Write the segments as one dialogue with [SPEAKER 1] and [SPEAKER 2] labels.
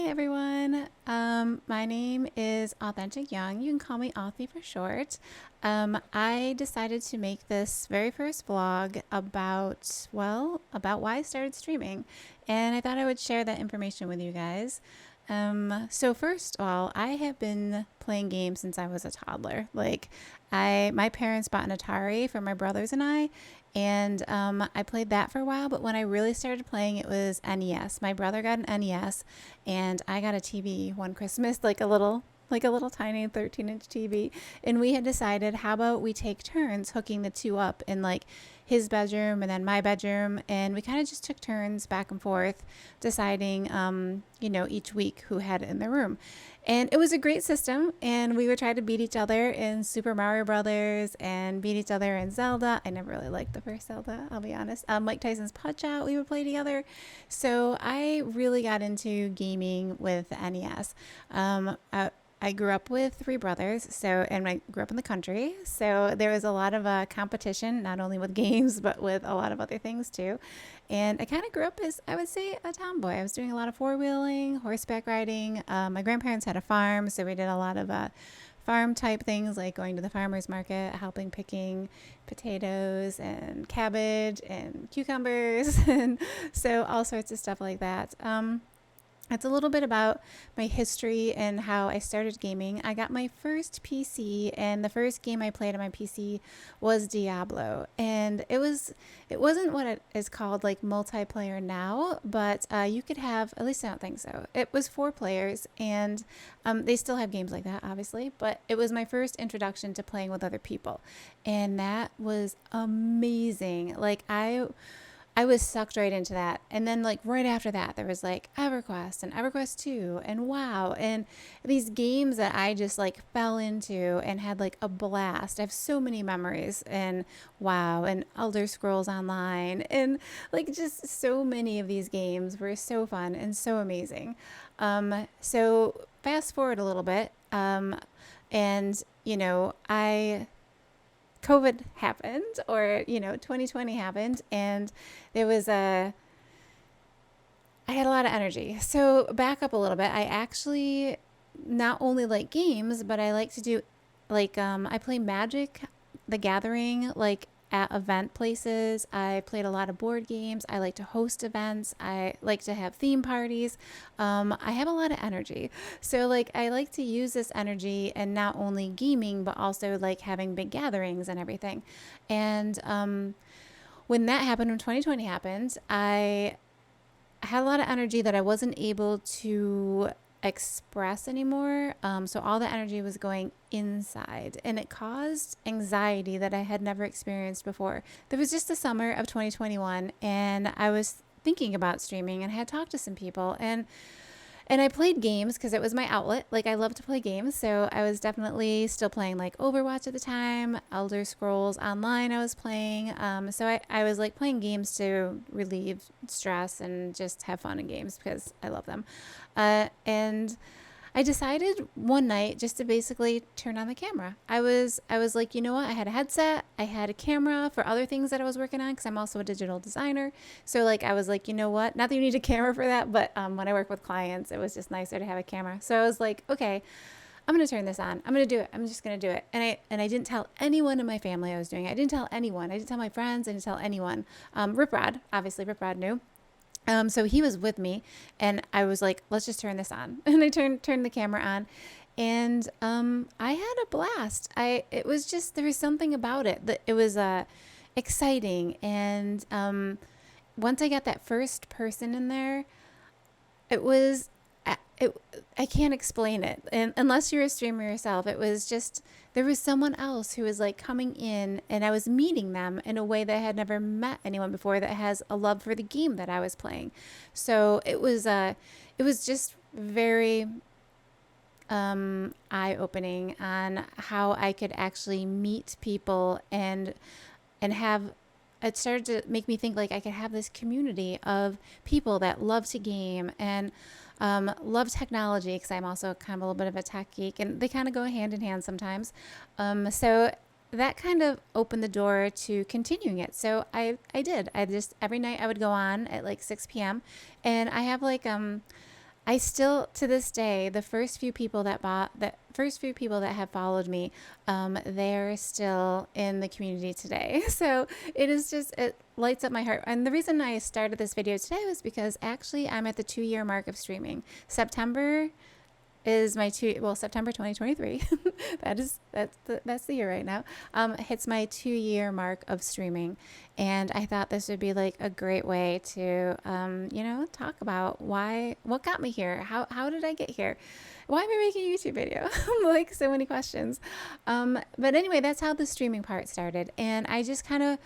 [SPEAKER 1] everyone. My name is Authentic Young. You can call me Authy for short. I decided to make this very first vlog about why I started streaming, and I thought I would share that information with you guys. So first of all, I have been playing games since I was a toddler. My parents bought an Atari for my brothers and I, and I played that for a while. But when I really started playing, it was NES. My brother got an NES, and I got a TV one Christmas, like a little tiny 13-inch TV. And we had decided, how about we take turns hooking the two up in like his bedroom and then my bedroom. And we kind of just took turns back and forth deciding, each week who had it in their room. And it was a great system. And we would try to beat each other in Super Mario Brothers and beat each other in Zelda. I never really liked the first Zelda, I'll be honest. Mike Tyson's Punch Out, we would play together. So I really got into gaming with the NES. I grew up with three brothers, and I grew up in the country, so there was a lot of competition, not only with games, but with a lot of other things too. And I kind of grew up as, I would say, a tomboy. I was doing a lot of four-wheeling, horseback riding. My grandparents had a farm, so we did a lot of farm type things, like going to the farmer's market, helping picking potatoes and cabbage and cucumbers, and so all sorts of stuff like that. It's a little bit about my history and how I started gaming. I got my first PC, and the first game I played on my PC was Diablo. And it wasn't what it is called like multiplayer now, but you could have, at least I don't think so. It was 4 players, and they still have games like that, obviously, but it was my first introduction to playing with other people. And that was amazing. I was sucked right into that. And then like right after that, there was like EverQuest and EverQuest 2 and WoW and these games that I just like fell into and had like a blast. I have so many memories and WoW and Elder Scrolls Online, and like just so many of these games were so fun and so amazing. So fast forward a little bit, and I COVID happened, or 2020 happened, and there was a I had a lot of energy. So back up a little bit. I actually not only like games, but I like to do I play Magic the Gathering like at event places. I played a lot of board games. I like to host events. I like to have theme parties. I have a lot of energy. So like I like to use this energy and not only gaming, but also like having big gatherings and everything. And when that happened, when 2020 happened, I had a lot of energy that I wasn't able to express anymore. So all the energy was going inside, and it caused anxiety that I had never experienced before. There was just the summer of 2021, and I was thinking about streaming and had talked to some people, and I played games because it was my outlet. Like I love to play games. So I was definitely still playing like Overwatch at the time, Elder Scrolls Online I was playing. So I was like playing games to relieve stress and just have fun in games because I love them. And I decided one night just to basically turn on the camera. I was like, you know what? I had a headset, I had a camera for other things that I was working on because I'm also a digital designer. So like I was like, you know what? Not that you need a camera for that, but when I work with clients, it was just nicer to have a camera. So I was like, okay, I'm gonna turn this on. I'm gonna do it. I'm just gonna do it. And I didn't tell anyone in my family I was doing it. I didn't tell anyone. I didn't tell my friends. I didn't tell anyone. Rip Rod, obviously, Rip Rod knew. So he was with me, and I was like, let's just turn this on. And I turned the camera on, and I had a blast. It was just, there was something about it that it was exciting. And once I got that first person in there, it was I can't explain it, and unless you're a streamer yourself. It was just, there was someone else who was like coming in, and I was meeting them in a way that I had never met anyone before that has a love for the game that I was playing. So it was just very eye-opening on how I could actually meet people, and have, it started to make me think like I could have this community of people that love to game and love technology, because I'm also kind of a little bit of a tech geek, and they kind of go hand in hand sometimes. So that kind of opened the door to continuing it. So I did. I just, every night I would go on at like 6 p.m. and I have like I still, to this day, the first few people that bought, the first few people that have followed me, they're still in the community today. So it is just, it lights up my heart. And the reason I started this video today was because actually I'm at the 2-year mark of streaming. September is my September 2023. That's the year right now. Hits my 2-year mark of streaming, and I thought this would be like a great way to talk about what got me here. How did I get here? Why am I making a YouTube video? Like, so many questions. But anyway, that's how the streaming part started, and I just kind of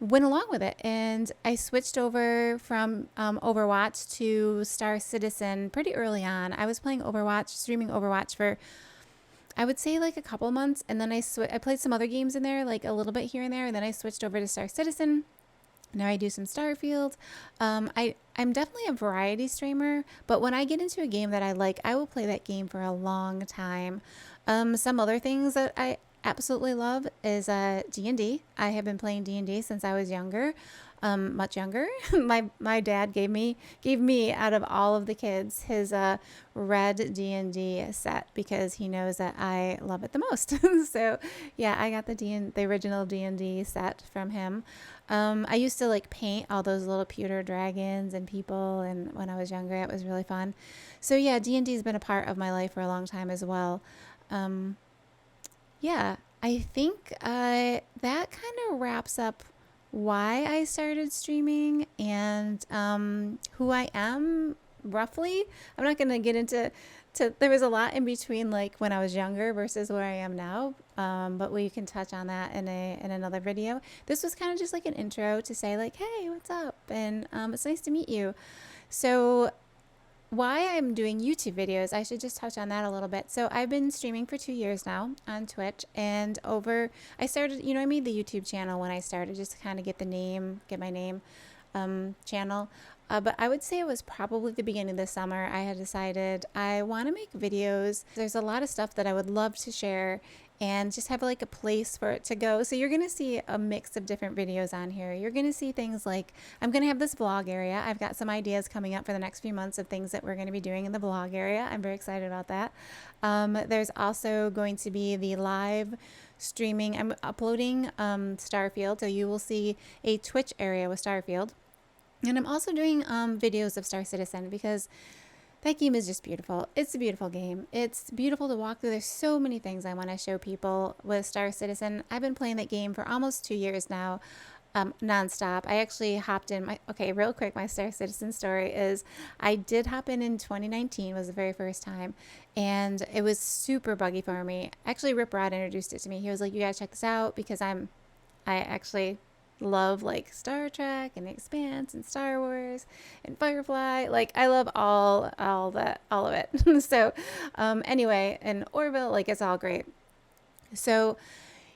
[SPEAKER 1] went along with it, and I switched over from Overwatch to Star Citizen pretty early on. I was playing Overwatch, streaming Overwatch for, I would say, like a couple months, and then I played some other games in there, like a little bit here and there, and then I switched over to Star Citizen. Now I do some Starfield. I'm definitely a variety streamer, but when I get into a game that I like, I will play that game for a long time. Some other things that I absolutely love is D&D. I have been playing D&D since I was younger, much younger. My dad gave me out of all of the kids his red D&D set because he knows that I love it the most. So yeah, I got the original D&D set from him. I used to like paint all those little pewter dragons and people, and when I was younger, it was really fun. So yeah, D&D has been a part of my life for a long time as well. Yeah, I think that kind of wraps up why I started streaming and who I am roughly. I'm not going to get into there was a lot in between, like when I was younger versus where I am now, but we can touch on that in another video. This was kind of just like an intro to say like, hey, what's up? And it's nice to meet you. So why I'm doing YouTube videos, I should just touch on that a little bit. So I've been streaming for 2 years now on Twitch, and I started, I made the YouTube channel when I started just to kind of get my name channel. But I would say it was probably the beginning of the summer. I had decided I want to make videos. There's a lot of stuff that I would love to share and just have like a place for it to go. So you're going to see a mix of different videos on here. You're going to see things like, I'm going to have this vlog area. I've got some ideas coming up for the next few months of things that we're going to be doing in the vlog area. I'm very excited about that. There's also going to be the live streaming. I'm uploading Starfield, so you will see a Twitch area with Starfield. And I'm also doing videos of Star Citizen because that game is just beautiful. It's a beautiful game. It's beautiful to walk through. There's so many things I want to show people with Star Citizen. I've been playing that game for almost 2 years now, nonstop. I actually hopped in real quick, my Star Citizen story is I did hop in 2019, was the very first time, and it was super buggy for me. Actually, Rip Rod introduced it to me. He was like, you gotta check this out because I actually love like Star Trek and Expanse and Star Wars and Firefly. Like I love all of it. So anyway, and Orville, like it's all great. So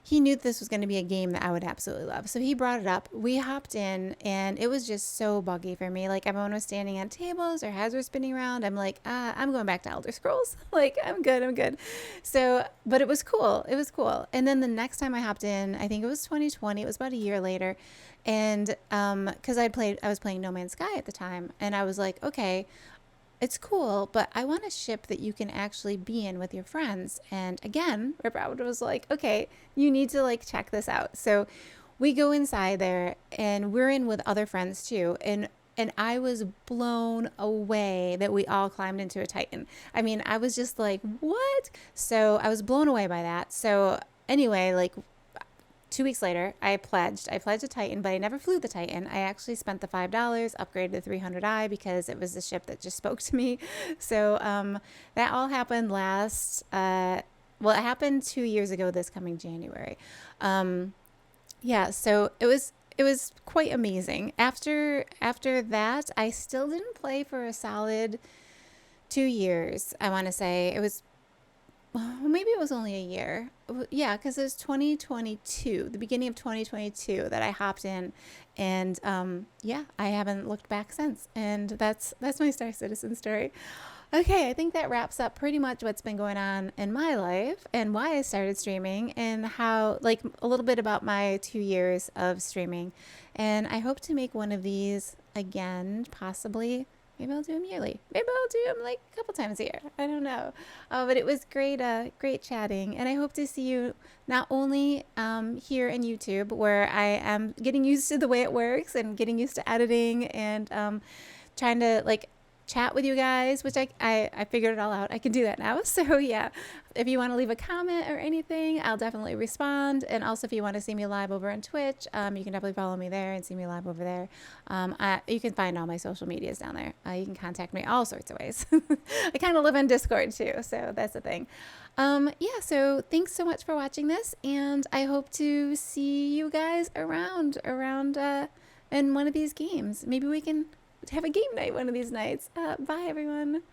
[SPEAKER 1] he knew this was going to be a game that I would absolutely love. So he brought it up. We hopped in, and it was just so buggy for me. Like everyone was standing on tables, their heads were spinning around. I'm like, I'm going back to Elder Scrolls. Like I'm good. So, but it was cool. It was cool. And then the next time I hopped in, I think it was 2020. It was about a year later, and because I was playing No Man's Sky at the time, and I was like, okay, it's cool, but I want a ship that you can actually be in with your friends. And again, Rip Robert was like, okay, you need to like check this out. So we go inside there, and we're in with other friends too. And I was blown away that we all climbed into a Titan. I mean, I was just like, what? So I was blown away by that. So anyway, like 2 weeks later, I pledged a Titan, but I never flew the Titan. I actually spent the $5, upgraded the 300i because it was the ship that just spoke to me. So that all happened it happened 2 years ago this coming January. So it was quite amazing. After that, I still didn't play for a solid 2 years. I want to say it was, well, maybe it was only a year. Yeah, because it was 2022, the beginning of 2022 that I hopped in, and I haven't looked back since. And that's my Star Citizen story. Okay, I think that wraps up pretty much what's been going on in my life and why I started streaming and how, like, a little bit about my 2 years of streaming. And I hope to make one of these again, possibly Maybe I'll do them yearly. Maybe I'll do them like a couple times a year. I don't know. But it was great, great chatting. And I hope to see you not only here in YouTube, where I am getting used to the way it works and getting used to editing and trying to like chat with you guys, which I figured it all out. I can do that now. So yeah, if you want to leave a comment or anything, I'll definitely respond. And also if you want to see me live over on Twitch, you can definitely follow me there and see me live over there. You can find all my social medias down there. You can contact me all sorts of ways. I kind of live in Discord too, so that's the thing. Yeah, so thanks so much for watching this, and I hope to see you guys around in one of these games. Maybe we can have a game night one of these nights. Bye, everyone.